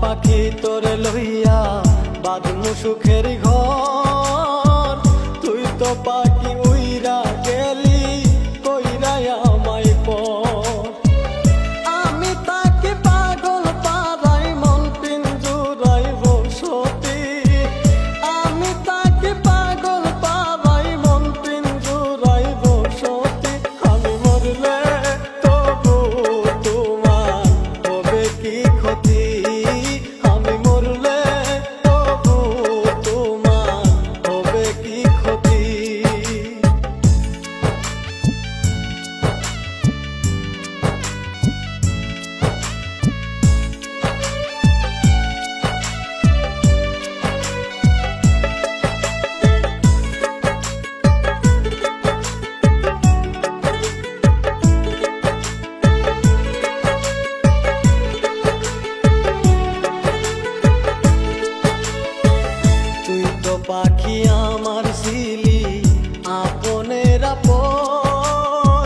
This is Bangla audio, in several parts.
পাখি তোরে লইয়া বাঁধমু সুখের ঘর। তুই তো পাখি উইরা গেলি কইরা আমায় পর। আমি তাকে পাগল পাড়াই মন পিঞ্জুরাই বসতি। আমি তাকে পাগল পাড়াই মন পিঞ্জুরাই বসতি। আমি মরলে তবু তোমার হবে কি ক্ষতি? আমি মরলে তবু তোমার হবে কি ক্ষতি? পাখি আমার ছিলি আপনের আপন,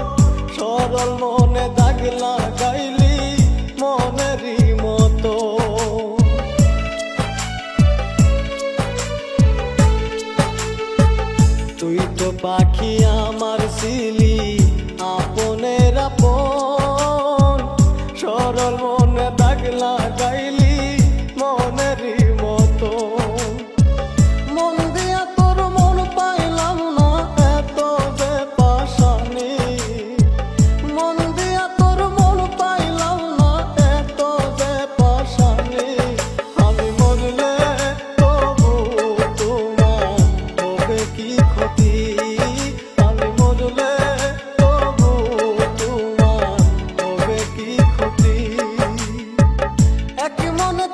সরল মনে দাগ লাগাইলি মনেরই মতো। তুই তো পাখি আমার ছিলি আপনের আপন, সরল মনে দাগ লাগাইলি মনেরই মতো। মনে